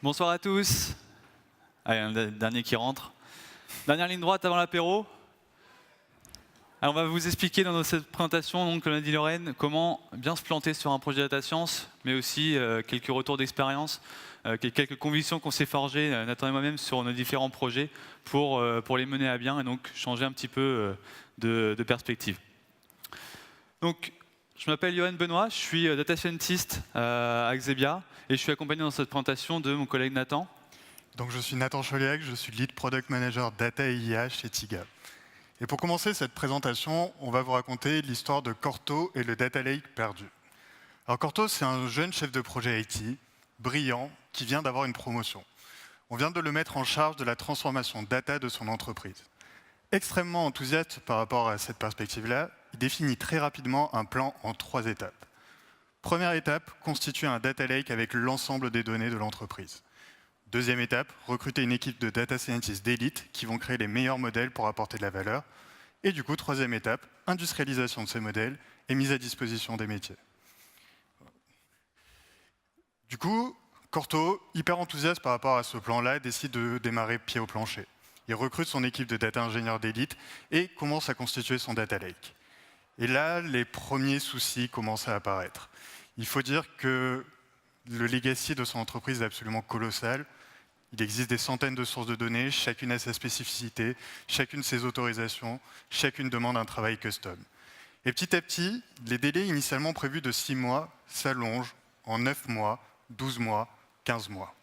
Bonsoir à tous. Allez, un dernier qui rentre. Dernière ligne droite avant l'apéro. Alors, on va vous expliquer dans cette présentation, donc, comme l'a dit Lorraine, comment bien se planter sur un projet data science, mais aussi quelques retours d'expérience, quelques convictions qu'on s'est forgées, Nathan et moi-même, sur nos différents projets pour les mener à bien et donc changer un petit peu de perspective. Donc, je m'appelle Johan Benoît, je suis data scientist à Xebia et je suis accompagné dans cette présentation de mon collègue Nathan. Donc, je suis Nathan Choliac, je suis Lead Product Manager Data et IA chez TIGA. Et pour commencer cette présentation, on va vous raconter l'histoire de Corto et le Data Lake perdu. Alors Corto, c'est un jeune chef de projet IT, brillant, qui vient d'avoir une promotion. On vient de le mettre en charge de la transformation data de son entreprise. Extrêmement enthousiaste par rapport à cette perspective-là, il définit très rapidement un plan en 3 étapes. Première étape, constituer un data lake avec l'ensemble des données de l'entreprise. Deuxième étape, recruter une équipe de data scientists d'élite qui vont créer les meilleurs modèles pour apporter de la valeur. Et du coup, troisième étape, industrialisation de ces modèles et mise à disposition des métiers. Du coup, Corto, hyper enthousiaste par rapport à ce plan-là, décide de démarrer pied au plancher. Il recrute son équipe de data ingénieurs d'élite et commence à constituer son data lake. Et là, les premiers soucis commencent à apparaître. Il faut dire que le legacy de son entreprise est absolument colossal. Il existe des centaines de sources de données, chacune a sa spécificité, chacune ses autorisations, chacune demande un travail custom. Et petit à petit, les délais initialement prévus de 6 mois s'allongent en 9 mois, 12 mois, 15 mois.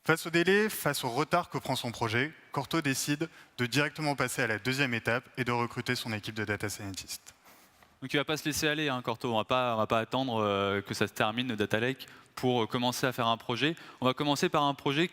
Face au délai, face au retard que prend son projet, Corto décide de directement passer à la deuxième étape et de recruter son équipe de data scientists. Donc il ne va pas se laisser aller, hein, Corto. On ne va pas attendre que ça se termine, le data lake, pour commencer à faire un projet. On va commencer par un projet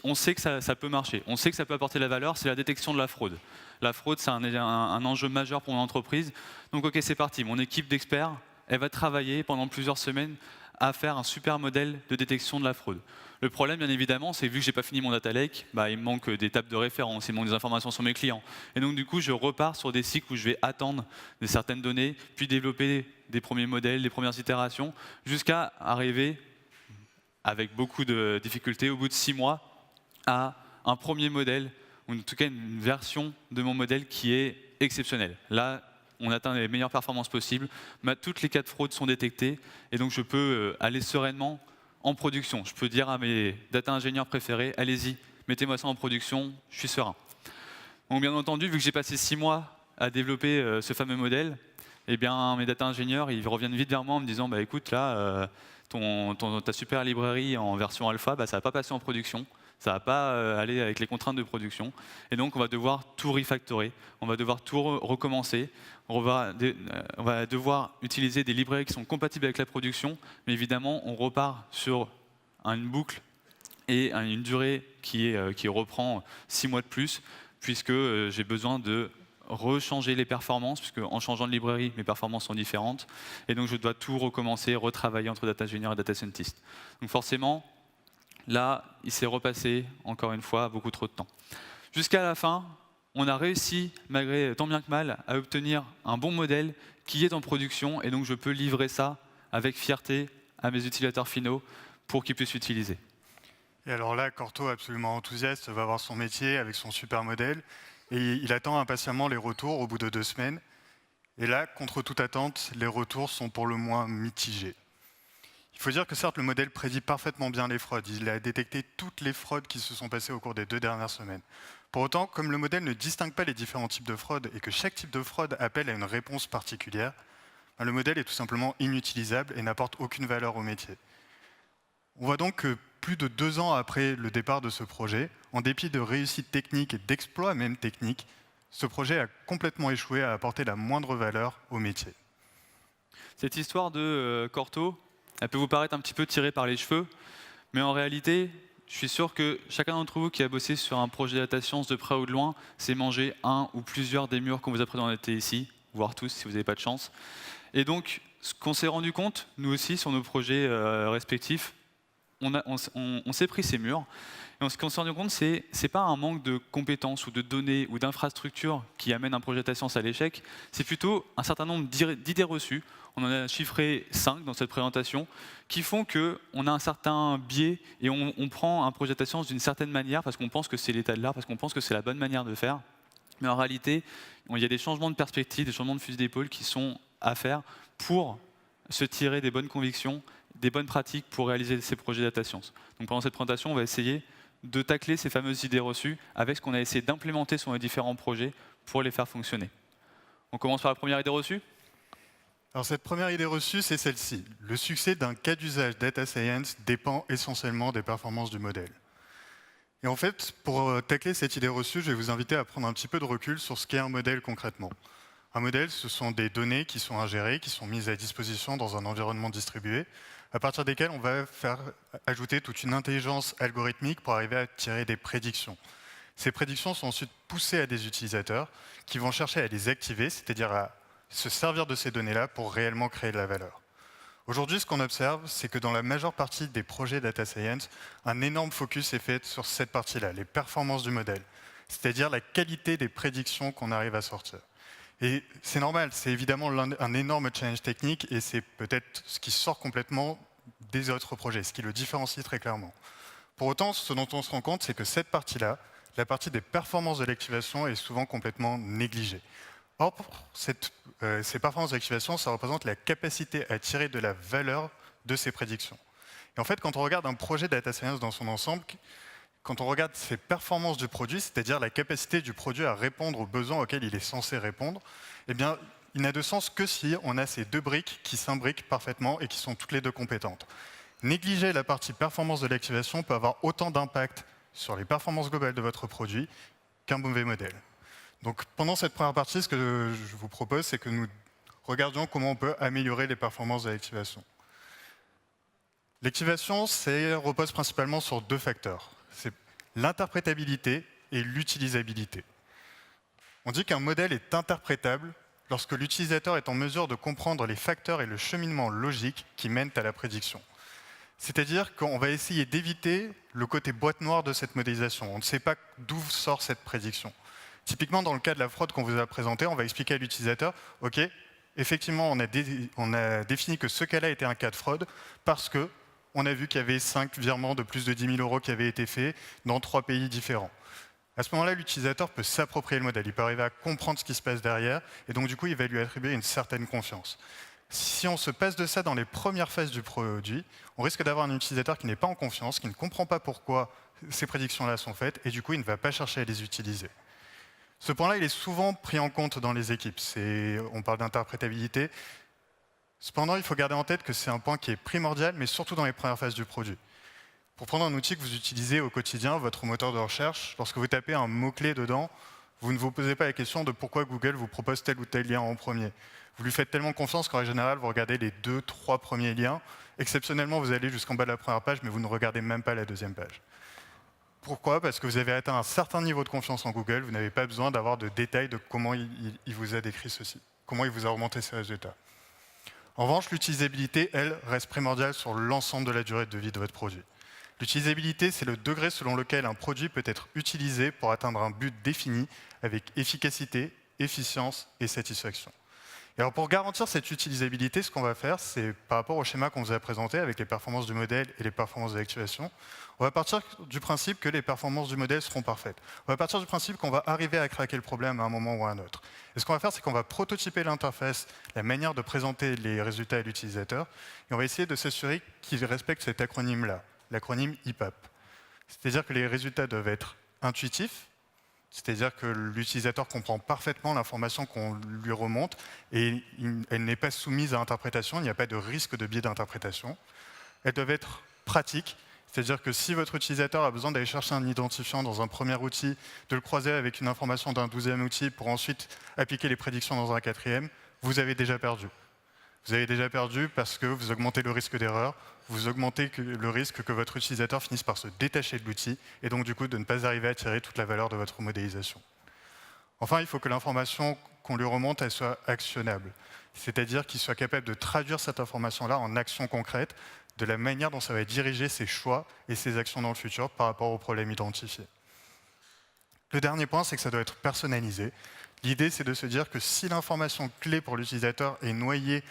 on sait que ça peut marcher, on sait que ça peut apporter de la valeur, c'est la détection de la fraude. La fraude, c'est un enjeu majeur pour mon entreprise. Donc ok, c'est parti. Mon équipe d'experts, elle va travailler pendant plusieurs semaines à faire un super modèle de détection de la fraude. Le problème, bien évidemment, c'est que vu que je n'ai pas fini mon data lake, il me manque des tables de référence, il me manque des informations sur mes clients. Et donc, du coup, je repars sur des cycles où je vais attendre certaines données, puis développer des premiers modèles, des premières itérations, jusqu'à arriver, avec beaucoup de difficultés, au bout de 6 mois, à un premier modèle, ou en tout cas une version de mon modèle qui est exceptionnelle. Là, on atteint les meilleures performances possibles, toutes les cas de fraude sont détectés, et donc je peux aller sereinement en production. Je peux dire à mes data ingénieurs préférés, allez-y, mettez-moi ça en production, je suis serein. Donc bien entendu, vu que j'ai passé 6 mois à développer ce fameux modèle, eh bien, mes data ingénieurs, ils reviennent vite vers moi en me disant, écoute, là, ta super librairie en version alpha, ça ne va pas passer en production. Ça ne va pas aller avec les contraintes de production. Et donc, on va devoir tout refactorer, on va devoir tout recommencer, on va devoir utiliser des librairies qui sont compatibles avec la production, mais évidemment, on repart sur une boucle et une durée qui reprend 6 mois de plus, puisque j'ai besoin de rechanger les performances, puisque en changeant de librairie, mes performances sont différentes, et donc je dois tout recommencer, retravailler entre data engineer et data scientist. Donc forcément, là, il s'est repassé, encore une fois, beaucoup trop de temps. Jusqu'à la fin, on a réussi, malgré tant bien que mal, à obtenir un bon modèle qui est en production, et donc je peux livrer ça avec fierté à mes utilisateurs finaux pour qu'ils puissent l'utiliser. Et alors là, Corto, absolument enthousiaste, va voir son métier avec son super modèle, et il attend impatiemment les retours au bout de 2 semaines. Et là, contre toute attente, les retours sont pour le moins mitigés. Il faut dire que certes, le modèle prédit parfaitement bien les fraudes. Il a détecté toutes les fraudes qui se sont passées au cours des 2 dernières semaines. Pour autant, comme le modèle ne distingue pas les différents types de fraudes et que chaque type de fraude appelle à une réponse particulière, le modèle est tout simplement inutilisable et n'apporte aucune valeur au métier. On voit donc que plus de 2 ans après le départ de ce projet, en dépit de réussites techniques et d'exploits même techniques, ce projet a complètement échoué à apporter la moindre valeur au métier. Cette histoire de Corto, elle peut vous paraître un petit peu tirée par les cheveux, mais en réalité, je suis sûr que chacun d'entre vous qui a bossé sur un projet de data science de près ou de loin s'est mangé un ou plusieurs des murs qu'on vous a présentés ici, voire tous si vous n'avez pas de chance. Et donc, ce qu'on s'est rendu compte, nous aussi, sur nos projets respectifs, on s'est pris ces murs. Et ce qu'on s'est rendu compte, c'est pas un manque de compétences ou de données ou d'infrastructures qui amène un projet data science à l'échec, c'est plutôt un certain nombre d'idées reçues. On en a chiffré 5 dans cette présentation, qui font qu'on a un certain biais et on prend un projet data science d'une certaine manière parce qu'on pense que c'est l'état de l'art, parce qu'on pense que c'est la bonne manière de faire. Mais en réalité, il y a des changements de perspective, des changements de fusil d'épaule qui sont à faire pour se tirer des bonnes convictions, des bonnes pratiques pour réaliser ces projets data science. Donc pendant cette présentation, on va essayer de tacler ces fameuses idées reçues avec ce qu'on a essayé d'implémenter sur les différents projets pour les faire fonctionner. On commence par la première idée reçue. Alors cette première idée reçue, c'est celle-ci. Le succès d'un cas d'usage data science dépend essentiellement des performances du modèle. Et en fait, pour tacler cette idée reçue, je vais vous inviter à prendre un petit peu de recul sur ce qu'est un modèle concrètement. Un modèle, ce sont des données qui sont ingérées, qui sont mises à disposition dans un environnement distribué, à partir desquelles on va faire ajouter toute une intelligence algorithmique pour arriver à tirer des prédictions. Ces prédictions sont ensuite poussées à des utilisateurs qui vont chercher à les activer, c'est-à-dire à se servir de ces données-là pour réellement créer de la valeur. Aujourd'hui, ce qu'on observe, c'est que dans la majeure partie des projets data science, un énorme focus est fait sur cette partie-là, les performances du modèle, c'est-à-dire la qualité des prédictions qu'on arrive à sortir. Et c'est normal, c'est évidemment un énorme challenge technique et c'est peut-être ce qui sort complètement des autres projets, ce qui le différencie très clairement. Pour autant, ce dont on se rend compte, c'est que cette partie-là, la partie des performances de l'activation, est souvent complètement négligée. Or, ces performances d'activation, ça représente la capacité à tirer de la valeur de ces prédictions. Et en fait, quand on regarde un projet data science dans son ensemble, quand on regarde ces performances du produit, c'est-à-dire la capacité du produit à répondre aux besoins auxquels il est censé répondre, eh bien, il n'a de sens que si on a ces deux briques qui s'imbriquent parfaitement et qui sont toutes les deux compétentes. Négliger la partie performance de l'activation peut avoir autant d'impact sur les performances globales de votre produit qu'un mauvais modèle. Donc, pendant cette première partie, ce que je vous propose, c'est que nous regardions comment on peut améliorer les performances de l'activation. L'activation repose principalement sur deux facteurs. C'est l'interprétabilité et l'utilisabilité. On dit qu'un modèle est interprétable lorsque l'utilisateur est en mesure de comprendre les facteurs et le cheminement logique qui mènent à la prédiction. C'est-à-dire qu'on va essayer d'éviter le côté boîte noire de cette modélisation. On ne sait pas d'où sort cette prédiction. Typiquement, dans le cas de la fraude qu'on vous a présenté, on va expliquer à l'utilisateur, OK, effectivement, on a défini que ce cas-là était un cas de fraude parce que on a vu qu'il y avait 5 virements de plus de 10 000 € qui avaient été faits dans 3 pays différents. À ce moment-là, l'utilisateur peut s'approprier le modèle, il peut arriver à comprendre ce qui se passe derrière, et donc du coup, il va lui attribuer une certaine confiance. Si on se passe de ça dans les premières phases du produit, on risque d'avoir un utilisateur qui n'est pas en confiance, qui ne comprend pas pourquoi ces prédictions-là sont faites, et du coup, il ne va pas chercher à les utiliser. Ce point-là, il est souvent pris en compte dans les équipes. On parle d'interprétabilité. Cependant, il faut garder en tête que c'est un point qui est primordial, mais surtout dans les premières phases du produit. Pour prendre un outil que vous utilisez au quotidien, votre moteur de recherche, lorsque vous tapez un mot-clé dedans, vous ne vous posez pas la question de pourquoi Google vous propose tel ou tel lien en premier. Vous lui faites tellement confiance qu'en règle générale, vous regardez les 2-3 premiers liens. Exceptionnellement, vous allez jusqu'en bas de la première page, mais vous ne regardez même pas la deuxième page. Pourquoi? Parce que vous avez atteint un certain niveau de confiance en Google, vous n'avez pas besoin d'avoir de détails de comment il vous a décrit ceci, comment il vous a remonté ces résultats. En revanche, l'utilisabilité, elle, reste primordiale sur l'ensemble de la durée de vie de votre produit. L'utilisabilité, c'est le degré selon lequel un produit peut être utilisé pour atteindre un but défini avec efficacité, efficience et satisfaction. Et alors pour garantir cette utilisabilité, ce qu'on va faire, c'est par rapport au schéma qu'on vous a présenté avec les performances du modèle et les performances de l'activation, on va partir du principe que les performances du modèle seront parfaites. On va partir du principe qu'on va arriver à craquer le problème à un moment ou à un autre. Et ce qu'on va faire, c'est qu'on va prototyper l'interface, la manière de présenter les résultats à l'utilisateur, et on va essayer de s'assurer qu'il respecte cet acronyme-là, l'acronyme IPAP. C'est-à-dire que les résultats doivent être intuitifs, c'est-à-dire que l'utilisateur comprend parfaitement l'information qu'on lui remonte et elle n'est pas soumise à interprétation, il n'y a pas de risque de biais d'interprétation. Elles doivent être pratiques, c'est-à-dire que si votre utilisateur a besoin d'aller chercher un identifiant dans un premier outil, de le croiser avec une information d'un 12e outil pour ensuite appliquer les prédictions dans un 4e, vous avez déjà perdu. Vous avez déjà perdu parce que vous augmentez le risque d'erreur, vous augmentez le risque que votre utilisateur finisse par se détacher de l'outil et donc du coup de ne pas arriver à tirer toute la valeur de votre modélisation. Enfin, il faut que l'information qu'on lui remonte, elle soit actionnable, c'est-à-dire qu'il soit capable de traduire cette information-là en actions concrètes, de la manière dont ça va diriger ses choix et ses actions dans le futur par rapport aux problèmes identifiés. Le dernier point, c'est que ça doit être personnalisé. L'idée, c'est de se dire que si l'information clé pour l'utilisateur est noyée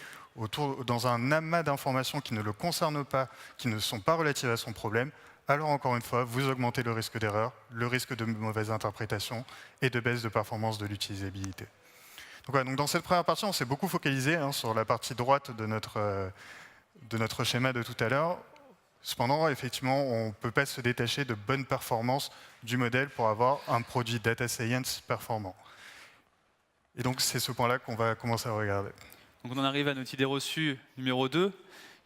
dans un amas d'informations qui ne le concernent pas, qui ne sont pas relatives à son problème, alors encore une fois, vous augmentez le risque d'erreur, le risque de mauvaise interprétation et de baisse de performance de l'utilisabilité. Donc, voilà, donc dans cette première partie, on s'est beaucoup focalisé sur la partie droite de notre schéma de tout à l'heure. Cependant, effectivement, on ne peut pas se détacher de bonnes performances du modèle pour avoir un produit data science performant. Et donc, c'est ce point-là qu'on va commencer à regarder. Donc on en arrive à notre idée reçue numéro 2,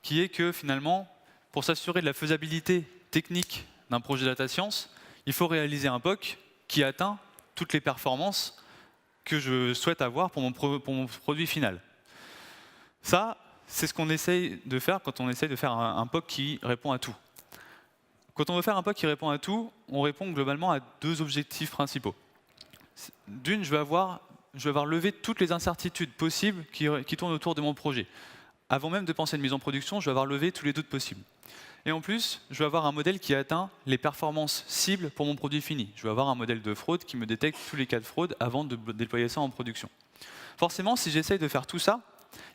qui est que finalement, pour s'assurer de la faisabilité technique d'un projet data science, il faut réaliser un POC qui atteint toutes les performances que je souhaite avoir pour mon produit final. Ça, c'est ce qu'on essaye de faire quand on essaye de faire un POC qui répond à tout. Quand on veut faire un POC qui répond à tout, on répond globalement à 2 objectifs principaux. D'une, je vais avoir levé toutes les incertitudes possibles qui tournent autour de mon projet. Avant même de penser à une mise en production, je vais avoir levé tous les doutes possibles. Et en plus, je vais avoir un modèle qui atteint les performances cibles pour mon produit fini. Je vais avoir un modèle de fraude qui me détecte tous les cas de fraude avant de déployer ça en production. Forcément, si j'essaye de faire tout ça,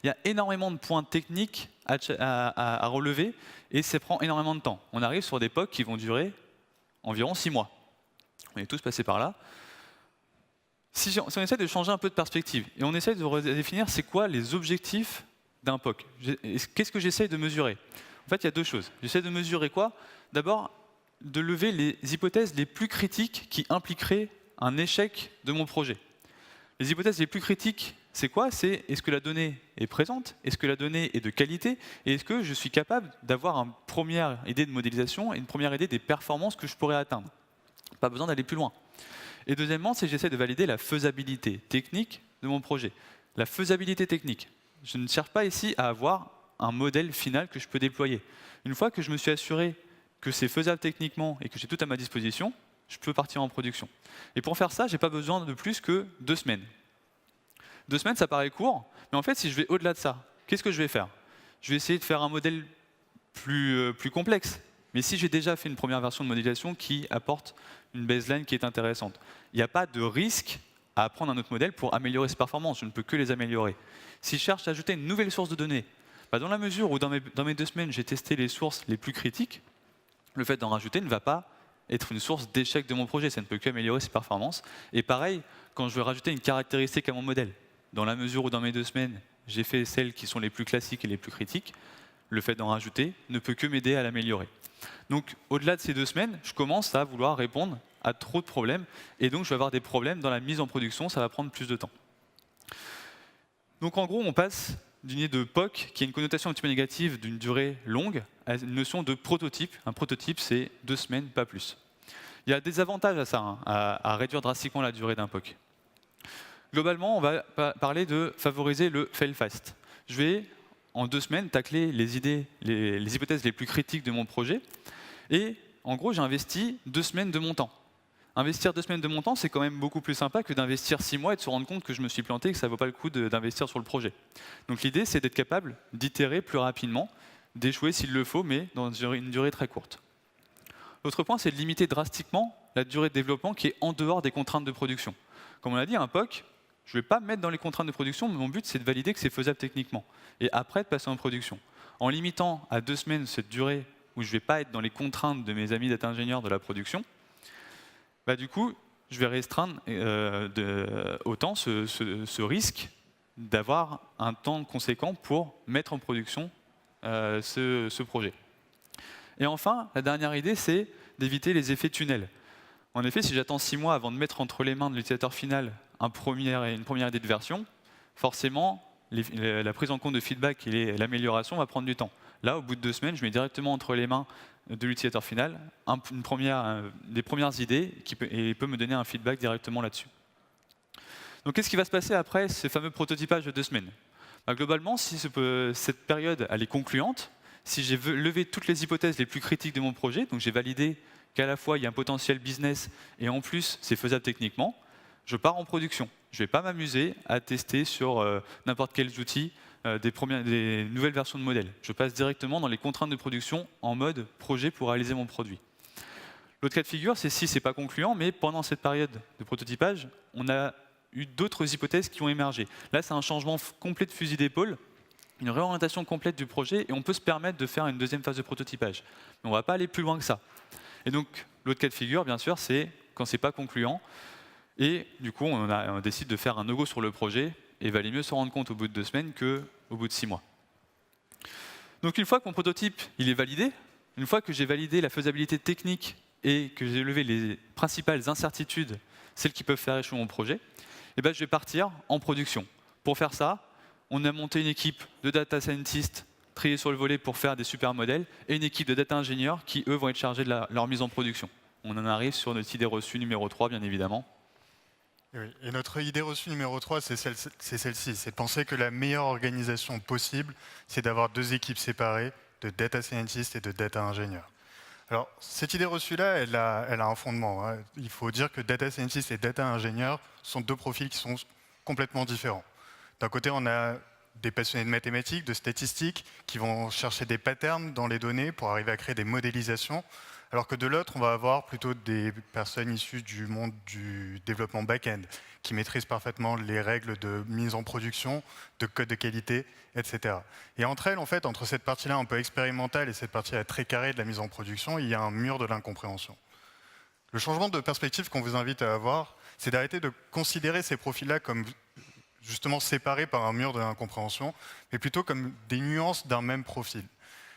il y a énormément de points techniques à relever et ça prend énormément de temps. On arrive sur des POC qui vont durer environ 6 mois. On est tous passés par là. Si on essaie de changer un peu de perspective et on essaie de redéfinir c'est quoi les objectifs d'un POC, qu'est-ce que j'essaie de mesurer? En fait, il y a 2 choses. J'essaie de mesurer quoi? D'abord, de lever les hypothèses les plus critiques qui impliqueraient un échec de mon projet. Les hypothèses les plus critiques, c'est quoi? C'est est-ce que la donnée est présente? Est-ce que la donnée est de qualité? Et est-ce que je suis capable d'avoir une première idée de modélisation et une première idée des performances que je pourrais atteindre? Pas besoin d'aller plus loin. Et deuxièmement, c'est que j'essaie de valider la faisabilité technique de mon projet. La faisabilité technique. Je ne cherche pas ici à avoir un modèle final que je peux déployer. Une fois que je me suis assuré que c'est faisable techniquement et que j'ai tout à ma disposition, je peux partir en production. Et pour faire ça, je n'ai pas besoin de plus que 2 semaines. 2 semaines, ça paraît court, mais en fait, si je vais au-delà de ça, qu'est-ce que je vais faire? Je vais essayer de faire un modèle plus complexe. Mais si j'ai déjà fait une première version de modélisation qui apporte une baseline qui est intéressante, il n'y a pas de risque à apprendre un autre modèle pour améliorer ses performances. Je ne peux que les améliorer. Si je cherche à ajouter une nouvelle source de données, dans la mesure où dans mes 2 semaines, j'ai testé les sources les plus critiques, le fait d'en rajouter ne va pas être une source d'échec de mon projet. Ça ne peut qu'améliorer ses performances. Et pareil, quand je veux rajouter une caractéristique à mon modèle, dans la mesure où dans mes 2 semaines, j'ai fait celles qui sont les plus classiques et les plus critiques, le fait d'en rajouter ne peut que m'aider à l'améliorer. Donc, au-delà de ces 2 semaines, je commence à vouloir répondre à trop de problèmes. Et donc, je vais avoir des problèmes dans la mise en production. Ça va prendre plus de temps. Donc, en gros, on passe d'une idée de POC, qui a une connotation un petit peu négative d'une durée longue, à une notion de prototype. Un prototype, c'est 2 semaines, pas plus. Il y a des avantages à ça, à réduire drastiquement la durée d'un POC. Globalement, on va parler de favoriser le fail fast. Je vais, en 2 semaines, tacler les hypothèses les plus critiques de mon projet. Et en gros, j'ai investi 2 semaines de mon temps. Investir 2 semaines de mon temps, c'est quand même beaucoup plus sympa que d'investir 6 mois et de se rendre compte que je me suis planté et que ça ne vaut pas le coup d'investir sur le projet. Donc l'idée, c'est d'être capable d'itérer plus rapidement, d'échouer s'il le faut, mais dans une durée très courte. L'autre point, c'est de limiter drastiquement la durée de développement qui est en dehors des contraintes de production. Comme on l'a dit, un POC, je ne vais pas me mettre dans les contraintes de production, mais mon but, c'est de valider que c'est faisable techniquement. Et après, de passer en production. En limitant à 2 semaines cette durée où je ne vais pas être dans les contraintes de mes amis data ingénieurs de la production, du coup, je vais restreindre autant ce risque d'avoir un temps conséquent pour mettre en production ce projet. Et enfin, la dernière idée, c'est d'éviter les effets tunnels. En effet, si j'attends 6 mois avant de mettre entre les mains de l'utilisateur final une première idée de version, forcément, la prise en compte de feedback et l'amélioration va prendre du temps. Là, au bout de 2 semaines, je mets directement entre les mains de l'utilisateur final des premières idées et il peut me donner un feedback directement là-dessus. Donc, qu'est-ce qui va se passer après ce fameux prototypage de 2 semaines? Globalement, si cette période elle est concluante, si j'ai levé toutes les hypothèses les plus critiques de mon projet, donc j'ai validé qu'à la fois il y a un potentiel business et en plus c'est faisable techniquement, je pars en production. Je ne vais pas m'amuser à tester sur n'importe quels outils des nouvelles versions de modèles. Je passe directement dans les contraintes de production en mode projet pour réaliser mon produit. L'autre cas de figure, c'est si ce n'est pas concluant, mais pendant cette période de prototypage, on a eu d'autres hypothèses qui ont émergé. Là, c'est un changement complet de fusil d'épaule, une réorientation complète du projet, et on peut se permettre de faire une deuxième phase de prototypage. Mais on ne va pas aller plus loin que ça. Et donc, l'autre cas de figure, bien sûr, c'est quand ce n'est pas concluant, et du coup, on décide de faire un no-go sur le projet, et il valait mieux se rendre compte au bout de 2 semaines qu'au bout de 6 mois. Donc une fois que mon prototype il est validé, une fois que j'ai validé la faisabilité technique et que j'ai levé les principales incertitudes, celles qui peuvent faire échouer mon projet, eh ben, je vais partir en production. Pour faire ça, on a monté une équipe de data scientists triés sur le volet pour faire des super modèles et une équipe de data ingénieurs qui, eux, vont être chargés de leur mise en production. On en arrive sur notre idée reçue numéro 3, bien évidemment. Oui. Et notre idée reçue numéro 3, c'est celle-ci. C'est de penser que la meilleure organisation possible, c'est d'avoir 2 équipes séparées de data scientists et de data ingénieurs. Alors, cette idée reçue-là, elle a un fondement. Hein. Il faut dire que data scientists et data ingénieurs sont 2 profils qui sont complètement différents. D'un côté, on a des passionnés de mathématiques, de statistiques, qui vont chercher des patterns dans les données pour arriver à créer des modélisations, alors que de l'autre, on va avoir plutôt des personnes issues du monde du développement back-end, qui maîtrisent parfaitement les règles de mise en production, de code de qualité, etc. Et entre elles, en fait, entre cette partie-là un peu expérimentale et cette partie-là très carrée de la mise en production, il y a un mur de l'incompréhension. Le changement de perspective qu'on vous invite à avoir, c'est d'arrêter de considérer ces profils-là comme justement séparés par un mur de l'incompréhension, mais plutôt comme des nuances d'un même profil.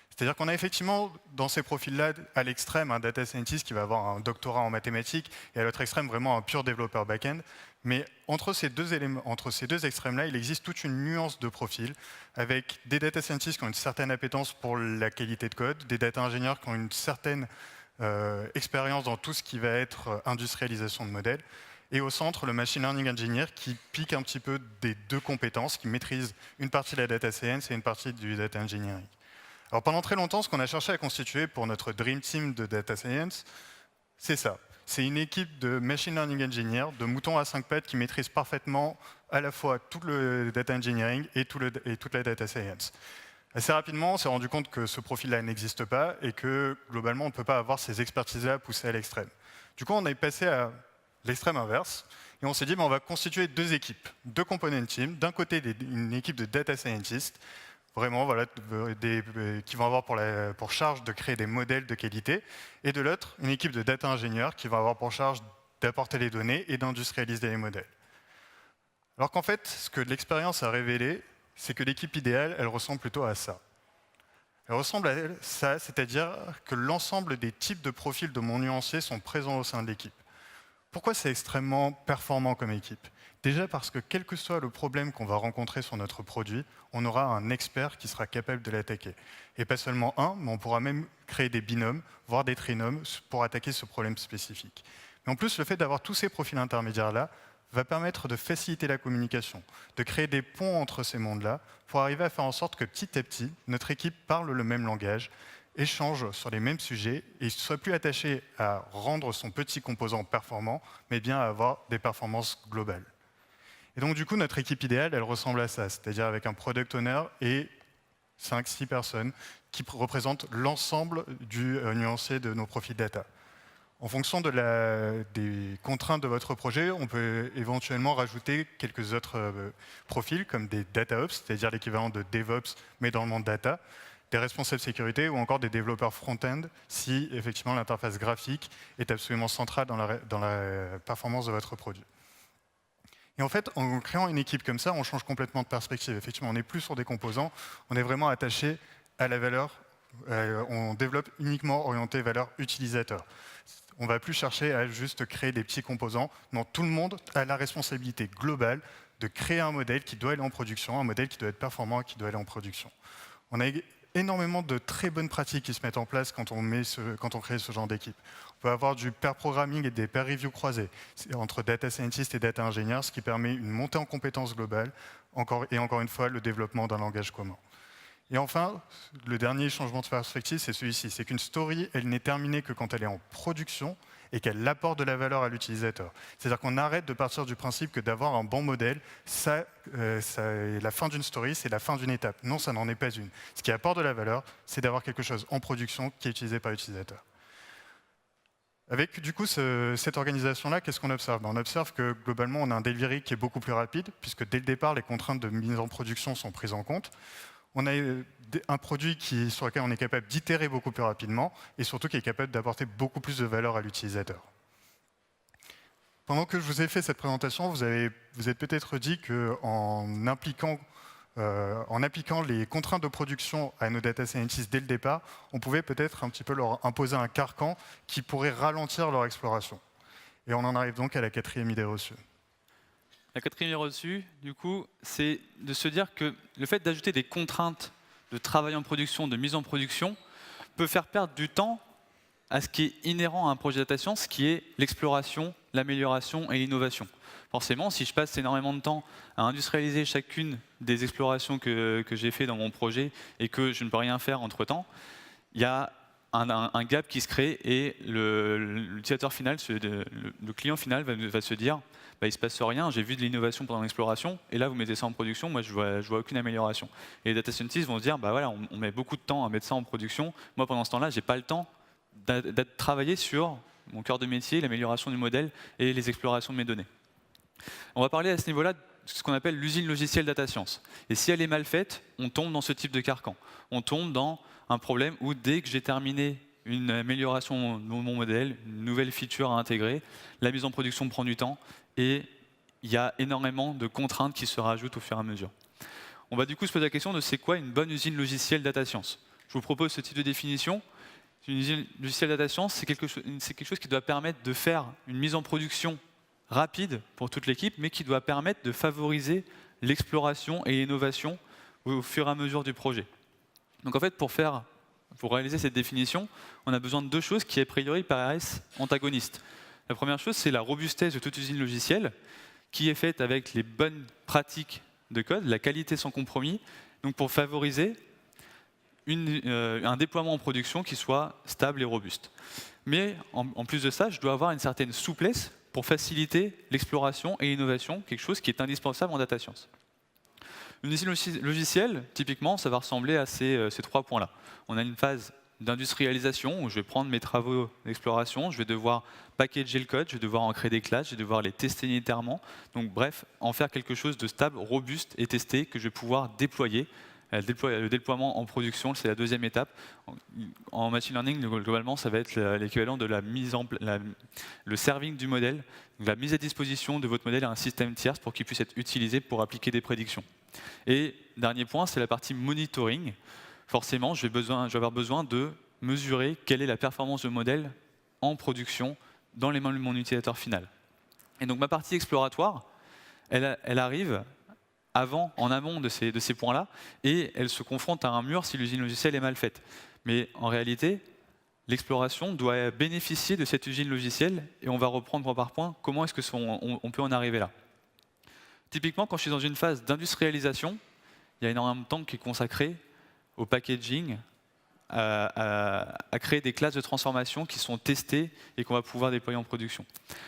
C'est-à-dire qu'on a effectivement dans ces profils-là, à l'extrême, un data scientist qui va avoir un doctorat en mathématiques, et à l'autre extrême, vraiment un pur développeur back-end. Mais entre ces deux extrêmes-là, il existe toute une nuance de profil, avec des data scientists qui ont une certaine appétence pour la qualité de code, des data ingénieurs qui ont une certaine expérience dans tout ce qui va être industrialisation de modèles, et au centre, le machine learning engineer qui pique un petit peu des 2 compétences, qui maîtrise une partie de la data science et une partie du data engineering. Alors pendant très longtemps, ce qu'on a cherché à constituer pour notre Dream Team de Data Science, c'est ça. C'est une équipe de Machine Learning Engineers, de moutons à 5 pattes qui maîtrisent parfaitement à la fois tout le Data Engineering et toute la Data Science. Assez rapidement, on s'est rendu compte que ce profil-là n'existe pas et que globalement, on ne peut pas avoir ces expertises-là poussées à l'extrême. Du coup, on est passé à l'extrême inverse et on s'est dit, on va constituer 2 équipes, 2 component teams. D'un côté, une équipe de Data Scientists, vraiment, voilà, qui vont avoir pour charge de créer des modèles de qualité, et de l'autre, une équipe de data ingénieurs qui va avoir pour charge d'apporter les données et d'industrialiser les modèles. Alors qu'en fait, ce que l'expérience a révélé, c'est que l'équipe idéale, elle ressemble plutôt à ça. Elle ressemble à ça, c'est-à-dire que l'ensemble des types de profils de mon nuancier sont présents au sein de l'équipe. Pourquoi c'est extrêmement performant comme équipe? Déjà parce que quel que soit le problème qu'on va rencontrer sur notre produit, on aura un expert qui sera capable de l'attaquer. Et pas seulement un, mais on pourra même créer des binômes, voire des trinômes, pour attaquer ce problème spécifique. Mais en plus, le fait d'avoir tous ces profils intermédiaires-là va permettre de faciliter la communication, de créer des ponts entre ces mondes-là, pour arriver à faire en sorte que petit à petit, notre équipe parle le même langage, échange sur les mêmes sujets et ne soit plus attaché à rendre son petit composant performant, mais bien à avoir des performances globales. Et donc du coup, notre équipe idéale, elle ressemble à ça, c'est-à-dire avec un product owner et 5-6 personnes qui représentent l'ensemble du nuancier de nos profils data. En fonction des contraintes de votre projet, on peut éventuellement rajouter quelques autres profils, comme des DataOps, c'est-à-dire l'équivalent de DevOps, mais dans le monde data, des responsables sécurité ou encore des développeurs front-end, si effectivement l'interface graphique est absolument centrale dans la performance de votre produit. Et en fait, en créant une équipe comme ça, on change complètement de perspective. Effectivement, on n'est plus sur des composants, on est vraiment attaché à la valeur, on développe uniquement orienté valeur utilisateur. On ne va plus chercher à juste créer des petits composants. Non, tout le monde a la responsabilité globale de créer un modèle qui doit aller en production, un modèle qui doit être performant et qui doit aller en production. On a énormément de très bonnes pratiques qui se mettent en place quand on crée ce genre d'équipe. On peut avoir du pair programming et des pair review croisés entre data scientist et data ingénieur, ce qui permet une montée en compétences globales et encore une fois le développement d'un langage commun. Et enfin, le dernier changement de perspective, c'est celui-ci. C'est qu'une story, elle n'est terminée que quand elle est en production, et qu'elle apporte de la valeur à l'utilisateur. C'est-à-dire qu'on arrête de partir du principe que d'avoir un bon modèle, ça, la fin d'une story, c'est la fin d'une étape. Non, ça n'en est pas une. Ce qui apporte de la valeur, c'est d'avoir quelque chose en production qui est utilisé par l'utilisateur. Avec du coup cette organisation-là, qu'est-ce qu'on observe? On observe que globalement, on a un delivery qui est beaucoup plus rapide, puisque dès le départ, les contraintes de mise en production sont prises en compte. On a un produit sur lequel on est capable d'itérer beaucoup plus rapidement, et surtout qui est capable d'apporter beaucoup plus de valeur à l'utilisateur. Pendant que je vous ai fait cette présentation, vous êtes peut-être dit qu'en appliquant les contraintes de production à nos data scientists dès le départ, on pouvait peut-être un petit peu leur imposer un carcan qui pourrait ralentir leur exploration. Et on en arrive donc à la quatrième idée reçue. La quatrième idée reçue, du coup, c'est de se dire que le fait d'ajouter des contraintes de travail en production, de mise en production, peut faire perdre du temps à ce qui est inhérent à un projet de data science, qui est l'exploration, l'amélioration et l'innovation. Forcément, si je passe énormément de temps à industrialiser chacune des explorations que j'ai fait dans mon projet et que je ne peux rien faire entre-temps, il y a un gap qui se crée et l'utilisateur final, le client final va se dire bah, il ne se passe rien, j'ai vu de l'innovation pendant l'exploration et là vous mettez ça en production, moi je vois aucune amélioration. Et les data scientists vont se dire bah voilà, on met beaucoup de temps à mettre ça en production, moi pendant ce temps-là j'ai pas le temps de travailler sur mon cœur de métier, l'amélioration du modèle et les explorations de mes données. On va parler à ce niveau-là de ce qu'on appelle l'usine logicielle data science. Et si elle est mal faite, on tombe dans ce type de carcan. On tombe dans un problème où dès que j'ai terminé une amélioration de mon modèle, une nouvelle feature à intégrer, la mise en production prend du temps et il y a énormément de contraintes qui se rajoutent au fur et à mesure. On va du coup se poser la question de c'est quoi une bonne usine logicielle data science. Je vous propose ce type de définition. Une usine logicielle data science, c'est quelque chose qui doit permettre de faire une mise en production rapide pour toute l'équipe, mais qui doit permettre de favoriser l'exploration et l'innovation au fur et à mesure du projet. Donc en fait, pour réaliser cette définition, on a besoin de deux choses qui, a priori, paraissent antagonistes. La première chose, c'est la robustesse de toute usine logicielle, qui est faite avec les bonnes pratiques de code, la qualité sans compromis, donc pour favoriser un déploiement en production qui soit stable et robuste. Mais en plus de ça, je dois avoir une certaine souplesse pour faciliter l'exploration et l'innovation, quelque chose qui est indispensable en data science. Une usine logicielle, typiquement, ça va ressembler à ces trois points-là. On a une phase d'industrialisation où je vais prendre mes travaux d'exploration, je vais devoir packager le code, je vais devoir en créer des classes, je vais devoir les tester unitairement. Donc bref, en faire quelque chose de stable, robuste et testé que je vais pouvoir déployer. Le déploiement en production, c'est la deuxième étape. En machine learning, globalement, ça va être l'équivalent de le serving du modèle, donc la mise à disposition de votre modèle à un système tierce pour qu'il puisse être utilisé pour appliquer des prédictions. Et dernier point, c'est la partie monitoring. Forcément, je vais avoir besoin de mesurer quelle est la performance de modèle en production dans les mains de mon utilisateur final. Et donc ma partie exploratoire, elle arrive en amont de ces points-là, et elle se confronte à un mur si l'usine logicielle est mal faite. Mais en réalité, l'exploration doit bénéficier de cette usine logicielle, et on va reprendre point par point comment est-ce qu'on peut en arriver là. Typiquement, quand je suis dans une phase d'industrialisation, il y a énormément de temps qui est consacré au packaging, à créer des classes de transformation qui sont testées et qu'on va pouvoir déployer en production.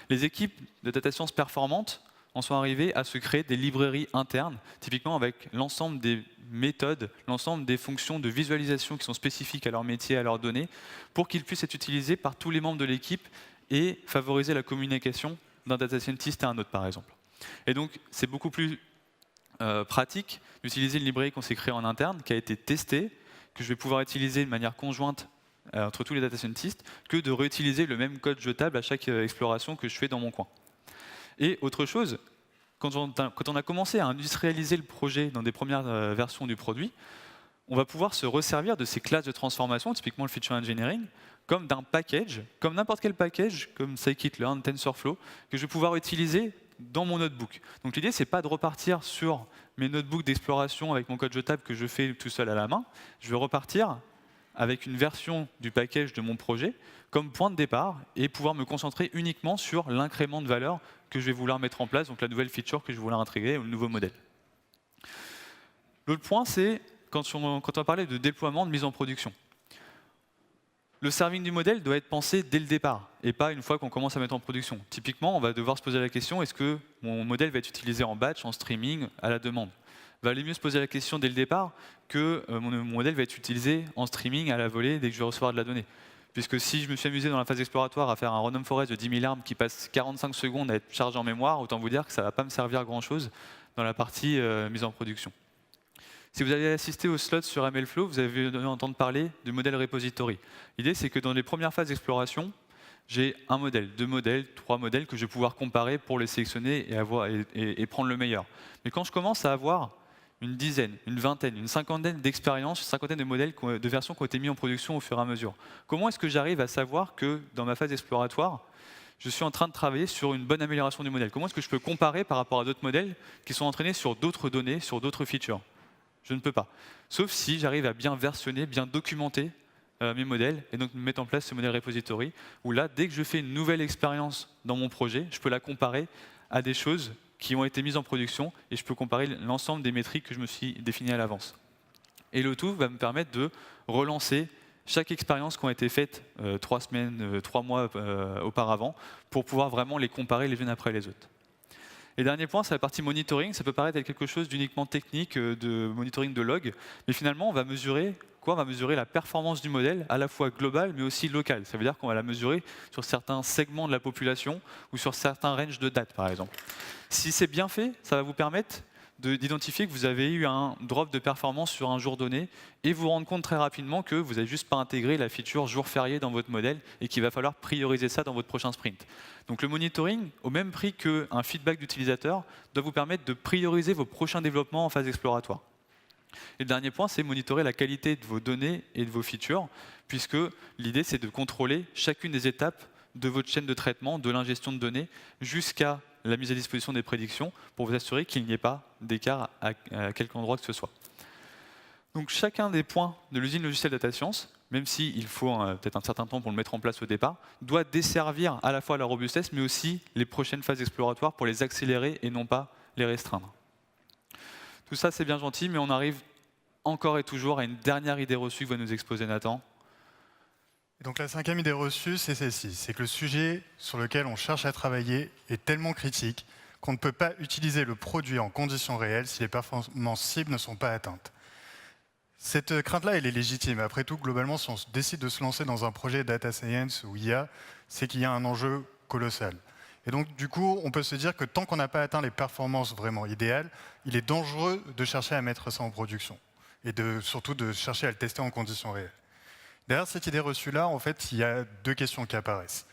Les équipes de data science performantes en sont arrivés à se créer des librairies internes, typiquement avec l'ensemble des méthodes, l'ensemble des fonctions de visualisation qui sont spécifiques à leur métier, à leurs données, pour qu'ils puissent être utilisés par tous les membres de l'équipe et favoriser la communication d'un data scientist à un autre, par exemple. Et donc, c'est beaucoup plus pratique d'utiliser une librairie qu'on s'est créée en interne, qui a été testée, que je vais pouvoir utiliser de manière conjointe entre tous les data scientists, que de réutiliser le même code jetable à chaque exploration que je fais dans mon coin. Et autre chose, quand on a commencé à industrialiser le projet dans des premières versions du produit, on va pouvoir se resservir de ces classes de transformation, typiquement le feature engineering, comme d'un package, comme n'importe quel package, comme scikit-learn, TensorFlow, que je vais pouvoir utiliser dans mon notebook. Donc l'idée, c'est pas de repartir sur mes notebooks d'exploration avec mon code jetable que je fais tout seul à la main. Je vais repartir avec une version du package de mon projet comme point de départ et pouvoir me concentrer uniquement sur l'incrément de valeur que je vais vouloir mettre en place, donc la nouvelle feature que je vais vouloir intégrer ou le nouveau modèle. L'autre point, c'est quand on va parler de déploiement, de mise en production. le serving du modèle doit être pensé dès le départ et pas une fois qu'on commence à mettre en production. Typiquement, on va devoir se poser la question, est-ce que mon modèle va être utilisé en batch, en streaming, à la demande? Il va aller mieux se poser la question dès le départ que mon modèle va être utilisé en streaming à la volée dès que je vais recevoir de la donnée. Puisque si je me suis amusé dans la phase exploratoire à faire un random forest de 10 000 arbres qui passe 45 secondes à être chargé en mémoire, autant vous dire que ça ne va pas me servir grand-chose dans la partie mise en production. Si vous avez assisté au slot sur MLflow, vous avez dû entendre parler du modèle repository. L'idée, c'est que dans les premières phases d'exploration, j'ai un modèle, deux modèles, trois modèles que je vais pouvoir comparer pour les sélectionner et prendre le meilleur. Mais quand je commence à avoir une dizaine, une vingtaine, une cinquantaine d'expériences, une cinquantaine de modèles, de versions qui ont été mis en production au fur et à mesure, comment est-ce que j'arrive à savoir que dans ma phase exploratoire, je suis en train de travailler sur une bonne amélioration du modèle? Comment est-ce que je peux comparer par rapport à d'autres modèles qui sont entraînés sur d'autres données, sur d'autres features? Je ne peux pas. Sauf si j'arrive à bien versionner, bien documenter mes modèles et donc mettre en place ce modèle repository où là, dès que je fais une nouvelle expérience dans mon projet, je peux la comparer à des choses qui ont été mises en production et je peux comparer l'ensemble des métriques que je me suis définies à l'avance. Et le tout va me permettre de relancer chaque expérience qui a été faite 3 semaines, 3 mois auparavant pour pouvoir vraiment les comparer les unes après les autres. Et dernier point, c'est la partie monitoring. Ça peut paraître être quelque chose d'uniquement technique, de monitoring de log, mais finalement, on va mesurer quoi? On va mesurer la performance du modèle, à la fois globale, mais aussi locale. Ça veut dire qu'on va la mesurer sur certains segments de la population ou sur certains ranges de dates, par exemple. Si c'est bien fait, ça va vous permettre d'identifier que vous avez eu un drop de performance sur un jour donné et vous rendre compte très rapidement que vous n'avez juste pas intégré la feature jour férié dans votre modèle et qu'il va falloir prioriser ça dans votre prochain sprint. Donc le monitoring, au même prix qu'un feedback d'utilisateur, doit vous permettre de prioriser vos prochains développements en phase exploratoire. Et le dernier point, c'est monitorer la qualité de vos données et de vos features, puisque l'idée, c'est de contrôler chacune des étapes de votre chaîne de traitement, de l'ingestion de données, jusqu'à la mise à disposition des prédictions, pour vous assurer qu'il n'y ait pas d'écart à quelque endroit que ce soit. Donc chacun des points de l'usine logicielle data science, même s'il faut peut-être un certain temps pour le mettre en place au départ, doit desservir à la fois la robustesse, mais aussi les prochaines phases exploratoires pour les accélérer et non pas les restreindre. Tout ça, c'est bien gentil, mais on arrive encore et toujours à une dernière idée reçue que va nous exposer Nathan. Donc la cinquième idée reçue, c'est celle-ci. C'est que le sujet sur lequel on cherche à travailler est tellement critique qu'on ne peut pas utiliser le produit en conditions réelles si les performances cibles ne sont pas atteintes. Cette crainte-là, elle est légitime. Après tout, globalement, si on décide de se lancer dans un projet data science ou IA, c'est qu'il y a un enjeu colossal. Et donc, du coup, on peut se dire que tant qu'on n'a pas atteint les performances vraiment idéales, il est dangereux de chercher à mettre ça en production et surtout de chercher à le tester en conditions réelles. Derrière cette idée reçue-là, en fait, il y a deux questions qui apparaissent.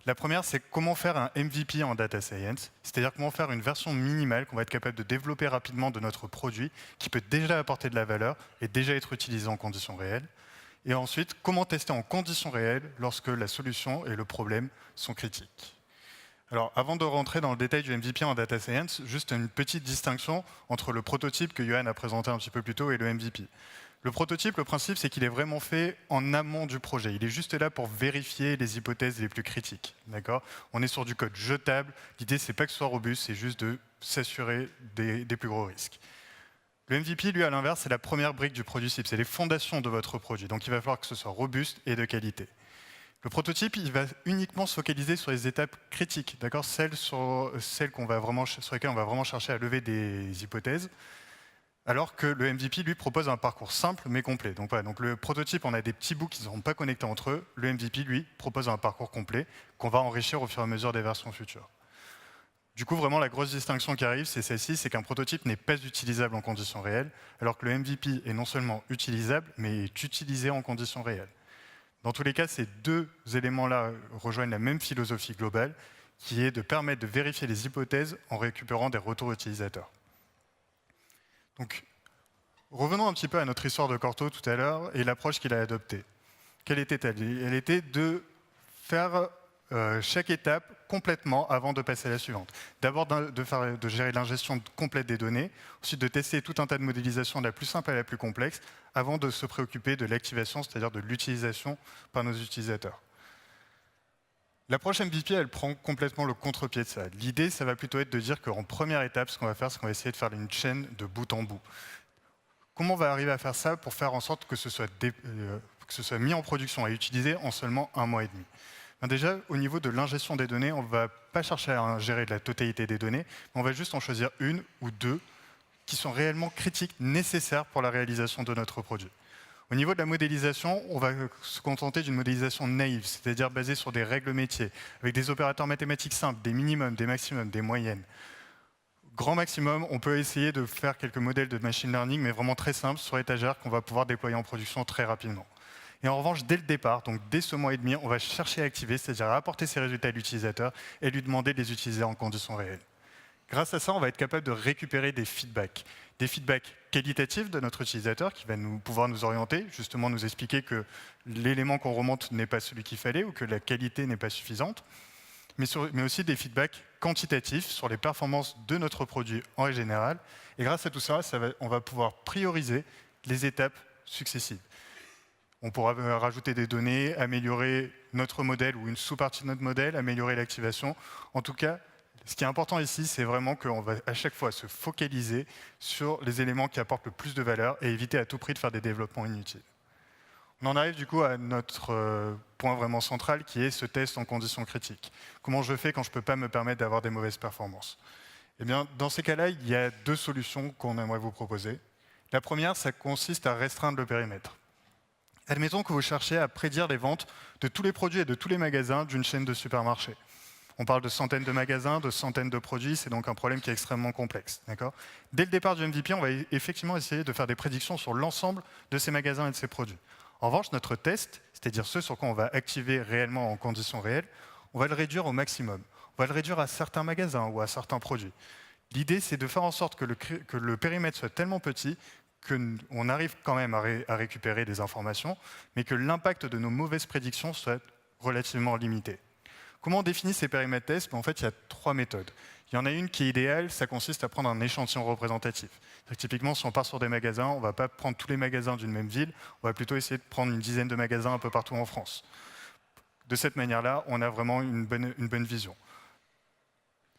La première, c'est comment faire un MVP en data science, c'est-à-dire comment faire une version minimale qu'on va être capable de développer rapidement de notre produit, qui peut déjà apporter de la valeur et déjà être utilisé en conditions réelles. Et ensuite, comment tester en conditions réelles lorsque la solution et le problème sont critiques. Alors, avant de rentrer dans le détail du MVP en data science, juste une petite distinction entre le prototype que Johan a présenté un petit peu plus tôt et le MVP. Le prototype, le principe, c'est qu'il est vraiment fait en amont du projet. Il est juste là pour vérifier les hypothèses les plus critiques. D'accord ? On est sur du code jetable. L'idée, c'est pas que ce soit robuste, c'est juste de s'assurer des plus gros risques. Le MVP, lui, à l'inverse, c'est la première brique du produit cible. C'est les fondations de votre produit. Donc, il va falloir que ce soit robuste et de qualité. Le prototype, il va uniquement se focaliser sur les étapes critiques, d'accord ? Celles sur lesquelles on va vraiment chercher à lever des hypothèses. Alors que le MVP, lui, propose un parcours simple mais complet. Donc, voilà, donc le prototype, on a des petits bouts qui ne seront pas connectés entre eux. Le MVP, lui, propose un parcours complet qu'on va enrichir au fur et à mesure des versions futures. Du coup, vraiment, la grosse distinction qui arrive, c'est celle-ci, c'est qu'un prototype n'est pas utilisable en conditions réelles, alors que le MVP est non seulement utilisable, mais est utilisé en conditions réelles. Dans tous les cas, ces deux éléments-là rejoignent la même philosophie globale, qui est de permettre de vérifier les hypothèses en récupérant des retours utilisateurs. Donc, revenons un petit peu à notre histoire de Corto tout à l'heure et l'approche qu'il a adoptée. Quelle était-elle ? Elle était de faire chaque étape complètement avant de passer à la suivante. D'abord de gérer l'ingestion complète des données, ensuite de tester tout un tas de modélisations de la plus simple à la plus complexe, avant de se préoccuper de l'activation, c'est-à-dire de l'utilisation par nos utilisateurs. L'approche MVP, elle prend complètement le contre-pied de ça. L'idée, ça va plutôt être de dire qu'en première étape, ce qu'on va faire, c'est qu'on va essayer de faire une chaîne de bout en bout. Comment on va arriver à faire ça pour faire en sorte que ce soit que ce soit mis en production et utilisé en seulement 1 mois et demi. Déjà, au niveau de l'ingestion des données, on ne va pas chercher à gérer la totalité des données, mais on va juste en choisir une ou deux qui sont réellement critiques, nécessaires pour la réalisation de notre produit. Au niveau de la modélisation, on va se contenter d'une modélisation naïve, c'est-à-dire basée sur des règles métiers, avec des opérateurs mathématiques simples, des minimums, des maximums, des moyennes. Grand maximum, on peut essayer de faire quelques modèles de machine learning, mais vraiment très simples, sur étagère, qu'on va pouvoir déployer en production très rapidement. Et en revanche, dès le départ, donc dès ce mois et demi, on va chercher à activer, c'est-à-dire à apporter ces résultats à l'utilisateur et lui demander de les utiliser en conditions réelles. Grâce à ça, on va être capable de récupérer des feedbacks qualitatifs de notre utilisateur qui va pouvoir nous orienter, justement nous expliquer que l'élément qu'on remonte n'est pas celui qu'il fallait ou que la qualité n'est pas suffisante, mais aussi des feedbacks quantitatifs sur les performances de notre produit en général. Et grâce à tout ça, on va pouvoir prioriser les étapes successives. On pourra rajouter des données, améliorer notre modèle ou une sous-partie de notre modèle, améliorer l'activation. En tout cas, ce qui est important ici, c'est vraiment qu'on va à chaque fois se focaliser sur les éléments qui apportent le plus de valeur et éviter à tout prix de faire des développements inutiles. On en arrive du coup à notre point vraiment central qui est ce test en conditions critiques. Comment je fais quand je ne peux pas me permettre d'avoir des mauvaises performances? Eh bien, dans ces cas-là, il y a deux solutions qu'on aimerait vous proposer. La première, ça consiste à restreindre le périmètre. Admettons que vous cherchez à prédire les ventes de tous les produits et de tous les magasins d'une chaîne de supermarchés. On parle de centaines de magasins, de centaines de produits, c'est donc un problème qui est extrêmement complexe. Dès le départ du MVP, on va effectivement essayer de faire des prédictions sur l'ensemble de ces magasins et de ces produits. En revanche, notre test, c'est-à-dire ceux sur quoi on va activer réellement en conditions réelles, on va le réduire au maximum. On va le réduire à certains magasins ou à certains produits. L'idée, c'est de faire en sorte que le périmètre soit tellement petit qu'on arrive quand même à récupérer des informations, mais que l'impact de nos mauvaises prédictions soit relativement limité. Comment on définit ces périmètres tests? En fait, il y a 3 méthodes. Il y en a une qui est idéale, ça consiste à prendre un échantillon représentatif. Typiquement, si on part sur des magasins, on ne va pas prendre tous les magasins d'une même ville, on va plutôt essayer de prendre une dizaine de magasins un peu partout en France. De cette manière-là, on a vraiment une bonne vision.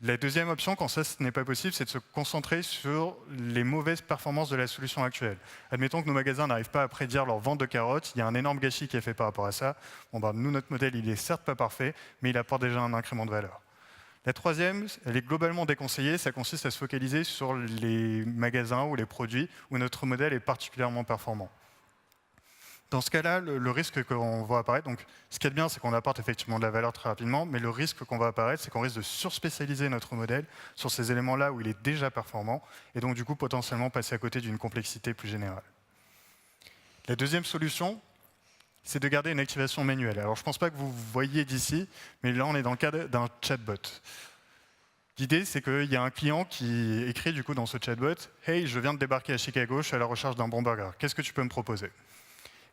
La deuxième option, quand ça ce n'est pas possible, c'est de se concentrer sur les mauvaises performances de la solution actuelle. Admettons que nos magasins n'arrivent pas à prédire leur vente de carottes, il y a un énorme gâchis qui est fait par rapport à ça. Nous, notre modèle, il est certes pas parfait, mais il apporte déjà un incrément de valeur. La troisième, elle est globalement déconseillée, ça consiste à se focaliser sur les magasins ou les produits où notre modèle est particulièrement performant. Dans ce cas-là, le risque qu'on voit apparaître, donc ce qui est bien, c'est qu'on apporte effectivement de la valeur très rapidement, mais le risque qu'on va apparaître, c'est qu'on risque de surspécialiser notre modèle sur ces éléments-là où il est déjà performant, et donc du coup potentiellement passer à côté d'une complexité plus générale. La deuxième solution, c'est de garder une activation manuelle. Alors je ne pense pas que vous voyez d'ici, mais là on est dans le cadre d'un chatbot. L'idée, c'est qu'il y a un client qui écrit du coup dans ce chatbot « Hey, je viens de débarquer à Chicago, je suis à la recherche d'un bon burger. Qu'est-ce que tu peux me proposer ?»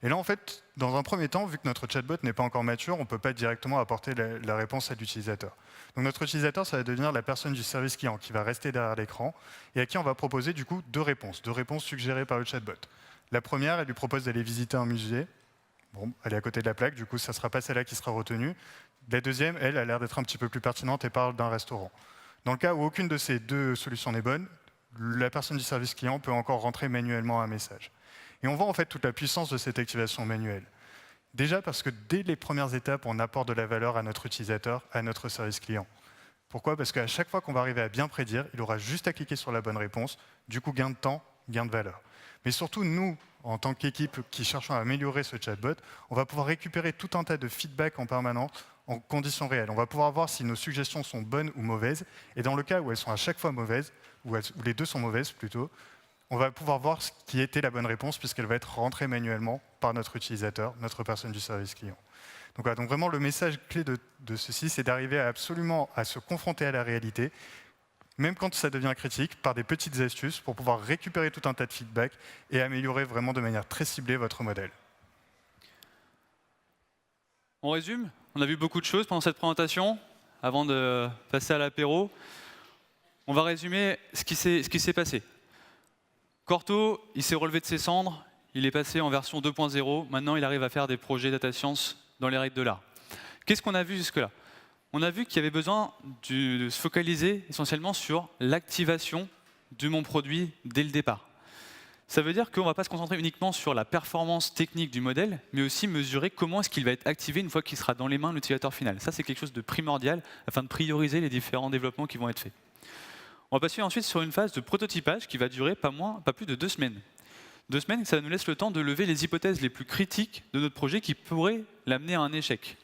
Et là, en fait, dans un premier temps, vu que notre chatbot n'est pas encore mature, on ne peut pas directement apporter la réponse à l'utilisateur. Donc notre utilisateur, ça va devenir la personne du service client qui va rester derrière l'écran et à qui on va proposer du coup deux réponses suggérées par le chatbot. La première, elle lui propose d'aller visiter un musée. Bon, elle est à côté de la plaque, du coup, ça ne sera pas celle-là qui sera retenue. La deuxième, elle, a l'air d'être un petit peu plus pertinente et parle d'un restaurant. Dans le cas où aucune de ces deux solutions n'est bonne, la personne du service client peut encore rentrer manuellement un message. Et on voit en fait toute la puissance de cette activation manuelle. Déjà parce que dès les premières étapes, on apporte de la valeur à notre utilisateur, à notre service client. Pourquoi? Parce qu'à chaque fois qu'on va arriver à bien prédire, il aura juste à cliquer sur la bonne réponse, du coup gain de temps, gain de valeur. Mais surtout, nous, en tant qu'équipe qui cherchons à améliorer ce chatbot, on va pouvoir récupérer tout un tas de feedback en permanence en conditions réelles. On va pouvoir voir si nos suggestions sont bonnes ou mauvaises, et dans le cas où elles sont à chaque fois mauvaises, ou les deux sont mauvaises plutôt, on va pouvoir voir ce qui était la bonne réponse puisqu'elle va être rentrée manuellement par notre utilisateur, notre personne du service client. Donc, voilà, donc vraiment le message clé de ceci, c'est d'arriver absolument à se confronter à la réalité, même quand ça devient critique, par des petites astuces pour pouvoir récupérer tout un tas de feedback et améliorer vraiment de manière très ciblée votre modèle. On résume, on a vu beaucoup de choses pendant cette présentation. Avant de passer à l'apéro, on va résumer ce qui s'est passé. Corto, il s'est relevé de ses cendres, il est passé en version 2.0, maintenant il arrive à faire des projets data science dans les règles de l'art. Qu'est-ce qu'on a vu jusque-là? On a vu qu'il y avait besoin de se focaliser essentiellement sur l'activation de mon produit dès le départ. Ça veut dire qu'on ne va pas se concentrer uniquement sur la performance technique du modèle, mais aussi mesurer comment est-ce qu'il va être activé une fois qu'il sera dans les mains de l'utilisateur final. Ça, c'est quelque chose de primordial afin de prioriser les différents développements qui vont être faits. On va passer ensuite sur une phase de prototypage qui va durer pas plus de 2 semaines. 2 semaines, ça nous laisse le temps de lever les hypothèses les plus critiques de notre projet qui pourraient l'amener à un échec.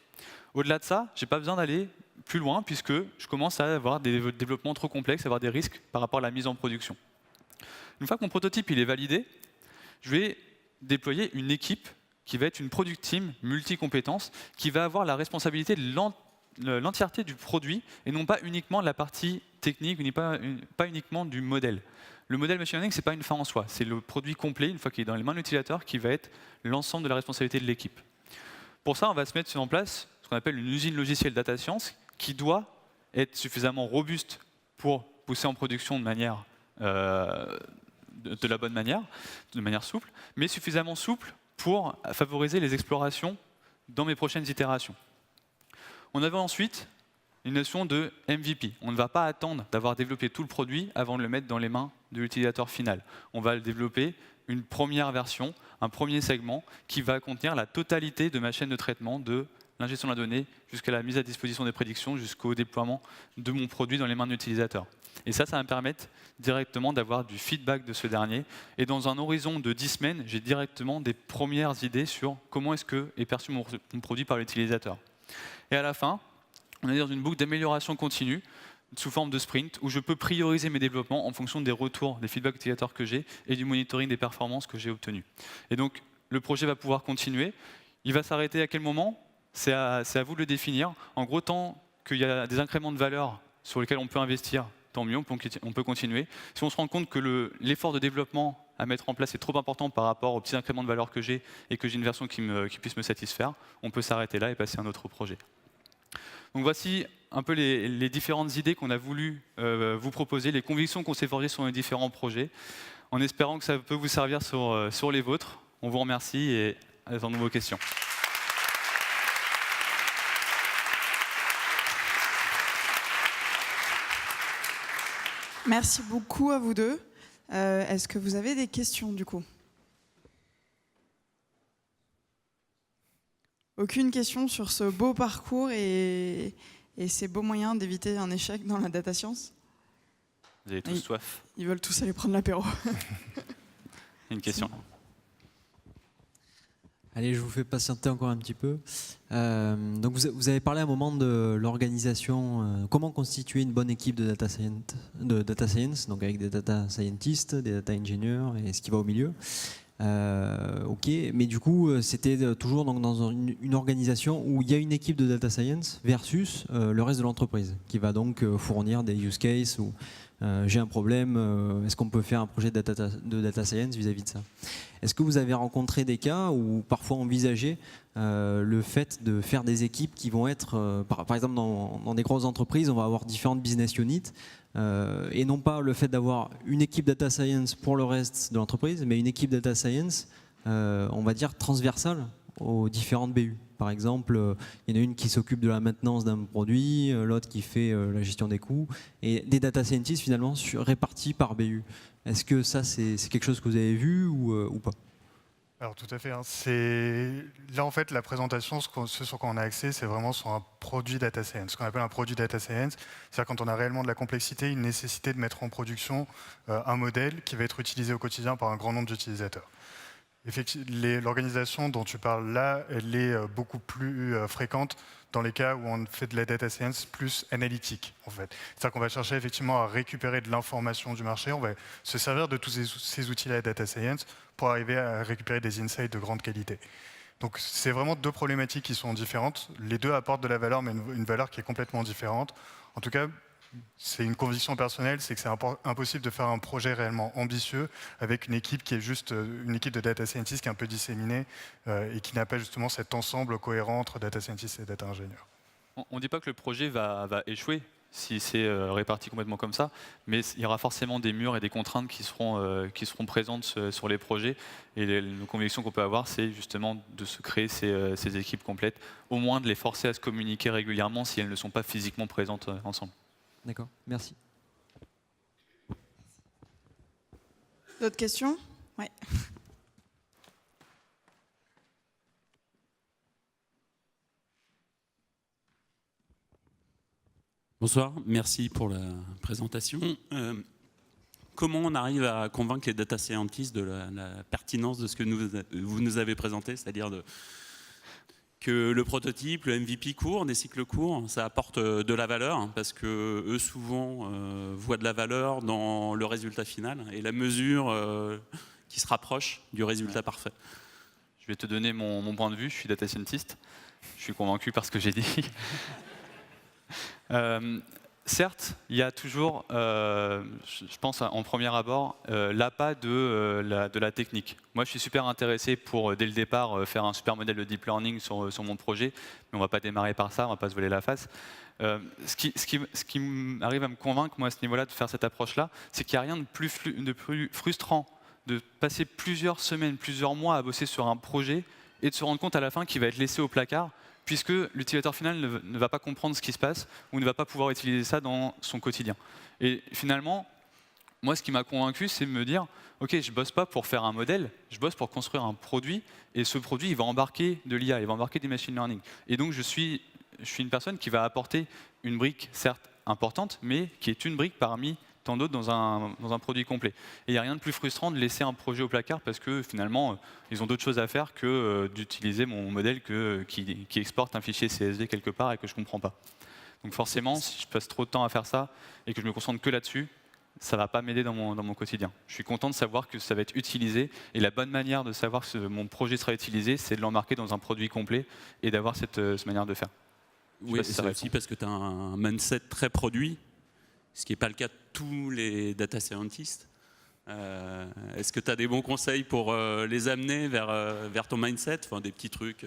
Au-delà de ça, je n'ai pas besoin d'aller plus loin puisque je commence à avoir des développements trop complexes, à avoir des risques par rapport à la mise en production. Une fois que mon prototype il est validé, je vais déployer une équipe qui va être une product team multi-compétences qui va avoir la responsabilité de l'entièreté du produit et non pas uniquement de la partie technique, pas uniquement du modèle. Le modèle machine learning, ce n'est pas une fin en soi, c'est le produit complet, une fois qu'il est dans les mains de l'utilisateur, qui va être l'ensemble de la responsabilité de l'équipe. Pour ça, on va se mettre en place ce qu'on appelle une usine logicielle data science qui doit être suffisamment robuste pour pousser en production de manière de la bonne manière, de manière souple, mais suffisamment souple pour favoriser les explorations dans mes prochaines itérations. On avait ensuite une notion de MVP. On ne va pas attendre d'avoir développé tout le produit avant de le mettre dans les mains de l'utilisateur final. On va développer une première version, un premier segment qui va contenir la totalité de ma chaîne de traitement de l'ingestion de la donnée jusqu'à la mise à disposition des prédictions, jusqu'au déploiement de mon produit dans les mains de l'utilisateur. Et ça va me permettre directement d'avoir du feedback de ce dernier. Et dans un horizon de 10 semaines, j'ai directement des premières idées sur comment est perçu mon produit par l'utilisateur. Et à la fin, on est dans une boucle d'amélioration continue sous forme de sprint où je peux prioriser mes développements en fonction des retours, des feedbacks utilisateurs que j'ai et du monitoring des performances que j'ai obtenues. Et donc, le projet va pouvoir continuer. Il va s'arrêter à quel moment ? C'est à vous de le définir. En gros, tant qu'il y a des incréments de valeur sur lesquels on peut investir, tant mieux, on peut continuer. Si on se rend compte que l'effort de développement à mettre en place est trop important par rapport aux petits incréments de valeur que j'ai et que j'ai une version qui puisse me satisfaire, on peut s'arrêter là et passer à un autre projet. Donc voici un peu les différentes idées qu'on a voulu vous proposer, les convictions qu'on s'est forgées sur les différents projets, en espérant que ça peut vous servir sur les vôtres. On vous remercie et attendons vos questions. Merci beaucoup à vous deux. Est-ce que vous avez des questions du coup ? Aucune question sur ce beau parcours et ces beaux moyens d'éviter un échec dans la data science ? Vous avez tous soif. Ils veulent tous aller prendre l'apéro. Une question. Allez, je vous fais patienter encore un petit peu. Donc vous avez parlé à un moment de l'organisation, comment constituer une bonne équipe de data science, donc avec des data scientists, des data engineers et ce qui va au milieu. Ok, mais du coup, c'était toujours donc dans une organisation où il y a une équipe de data science versus le reste de l'entreprise qui va donc fournir des use cases ou j'ai un problème, est-ce qu'on peut faire un projet de data science vis-à-vis de ça? Est-ce que vous avez rencontré des cas où parfois envisagé le fait de faire des équipes qui vont être, par exemple dans des grosses entreprises, on va avoir différentes business units et non pas le fait d'avoir une équipe data science pour le reste de l'entreprise, mais une équipe data science, on va dire transversale aux différentes BU. Par exemple, il y en a une qui s'occupe de la maintenance d'un produit, l'autre qui fait la gestion des coûts, et des data scientists finalement répartis par BU. Est-ce que ça, c'est quelque chose que vous avez vu ou pas? Alors tout à fait. Hein. Là, en fait, la présentation, ce sur quoi on a accès, c'est vraiment sur un produit data science. Ce qu'on appelle un produit data science, c'est-à-dire quand on a réellement de la complexité, une nécessité de mettre en production un modèle qui va être utilisé au quotidien par un grand nombre d'utilisateurs. L'organisation dont tu parles là, elle est beaucoup plus fréquente dans les cas où on fait de la data science plus analytique, en fait. C'est-à-dire qu'on va chercher effectivement à récupérer de l'information du marché, on va se servir de tous ces outils-là de data science pour arriver à récupérer des insights de grande qualité. Donc c'est vraiment deux problématiques qui sont différentes. Les deux apportent de la valeur, mais une valeur qui est complètement différente. En tout cas, c'est une conviction personnelle, c'est que c'est impossible de faire un projet réellement ambitieux avec une équipe qui est juste une équipe de data scientists qui est un peu disséminée et qui n'a pas justement cet ensemble cohérent entre data scientists et data ingénieurs. On ne dit pas que le projet va échouer si c'est réparti complètement comme ça, mais il y aura forcément des murs et des contraintes qui seront présentes sur les projets. Et nos convictions qu'on peut avoir, c'est justement de se créer ces équipes complètes, au moins de les forcer à se communiquer régulièrement si elles ne sont pas physiquement présentes ensemble. D'accord, merci. D'autres questions? Ouais. Bonsoir, merci pour la présentation. Comment on arrive à convaincre les data scientists de la pertinence de ce que vous nous avez présenté, c'est-à-dire que le prototype, le MVP court, des cycles courts, ça apporte de la valeur, hein, parce que eux souvent voient de la valeur dans le résultat final et la mesure qui se rapproche du résultat parfait. Je vais te donner mon point de vue, je suis data scientist, je suis convaincu par ce que j'ai dit. Certes, il y a toujours, je pense en premier abord, l'appât de la technique. Moi, je suis super intéressé pour, dès le départ, faire un super modèle de deep learning sur mon projet, mais on ne va pas démarrer par ça, on ne va pas se voler la face. Ce qui arrive à me convaincre, moi, à ce niveau-là, de faire cette approche-là, c'est qu'il n'y a rien de plus frustrant de passer plusieurs semaines, plusieurs mois à bosser sur un projet et de se rendre compte à la fin qu'il va être laissé au placard, puisque l'utilisateur final ne va pas comprendre ce qui se passe ou ne va pas pouvoir utiliser ça dans son quotidien. Et finalement, moi, ce qui m'a convaincu, c'est de me dire, OK, je ne bosse pas pour faire un modèle, je bosse pour construire un produit, et ce produit, il va embarquer de l'IA, il va embarquer du machine learning. Et donc, je suis une personne qui va apporter une brique, certes importante, mais qui est une brique parmi tant d'autres dans un produit complet. Et il n'y a rien de plus frustrant de laisser un projet au placard parce que finalement, ils ont d'autres choses à faire que d'utiliser mon modèle qui exporte un fichier CSV quelque part et que je ne comprends pas. Donc forcément, si je passe trop de temps à faire ça et que je me concentre que là-dessus, ça ne va pas m'aider dans mon quotidien. Je suis content de savoir que ça va être utilisé et la bonne manière de savoir que mon projet sera utilisé, c'est de l'embarquer dans un produit complet et d'avoir cette manière de faire. Oui, c'est aussi parce que tu as un mindset très produit, ce qui n'est pas le cas de tous les data scientists. Est-ce que tu as des bons conseils pour les amener vers ton mindset, enfin, des petits trucs,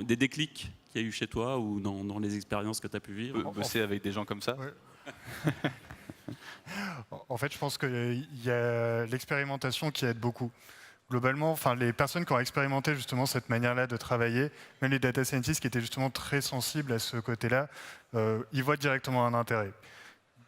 des déclics qu'il y a eu chez toi ou dans les expériences que tu as pu vivre? Bosser avec des gens comme ça. Ouais. En fait, je pense qu'il y a l'expérimentation qui aide beaucoup. Globalement, enfin, les personnes qui ont expérimenté justement cette manière-là de travailler, même les data scientists qui étaient justement très sensibles à ce côté-là, ils voient directement un intérêt.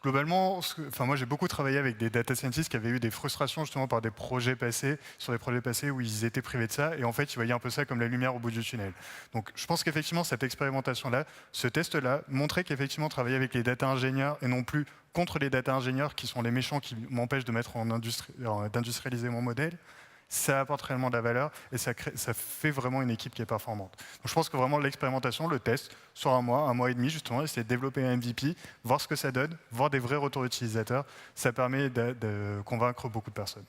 Globalement, moi j'ai beaucoup travaillé avec des data scientists qui avaient eu des frustrations justement par des projets passés, sur des projets passés où ils étaient privés de ça, et en fait ils voyaient un peu ça comme la lumière au bout du tunnel. Donc je pense qu'effectivement cette expérimentation-là, ce test-là, montrait qu'effectivement travailler avec les data ingénieurs et non plus contre les data ingénieurs qui sont les méchants qui m'empêchent de d'industrialiser mon modèle, ça apporte réellement de la valeur et ça fait vraiment une équipe qui est performante. Donc je pense que vraiment l'expérimentation, le test, sur un mois et demi justement, essayer de développer un MVP, voir ce que ça donne, voir des vrais retours utilisateurs, ça permet de convaincre beaucoup de personnes.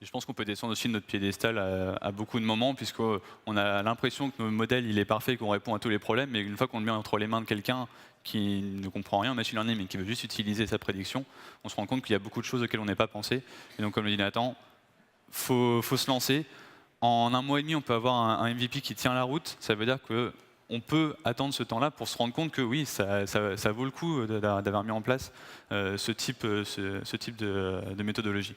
Et je pense qu'on peut descendre aussi de notre piédestal à beaucoup de moments, puisqu'on a l'impression que notre modèle il est parfait, qu'on répond à tous les problèmes, mais une fois qu'on le met entre les mains de quelqu'un qui ne comprend rien en machine learning, mais qui veut juste utiliser sa prédiction, on se rend compte qu'il y a beaucoup de choses auxquelles on n'est pas pensé. Et donc, comme le dit Nathan, faut se lancer. En un mois et demi, on peut avoir un MVP qui tient la route. Ça veut dire qu'on peut attendre ce temps-là pour se rendre compte que oui, ça vaut le coup d'avoir mis en place ce type de méthodologie.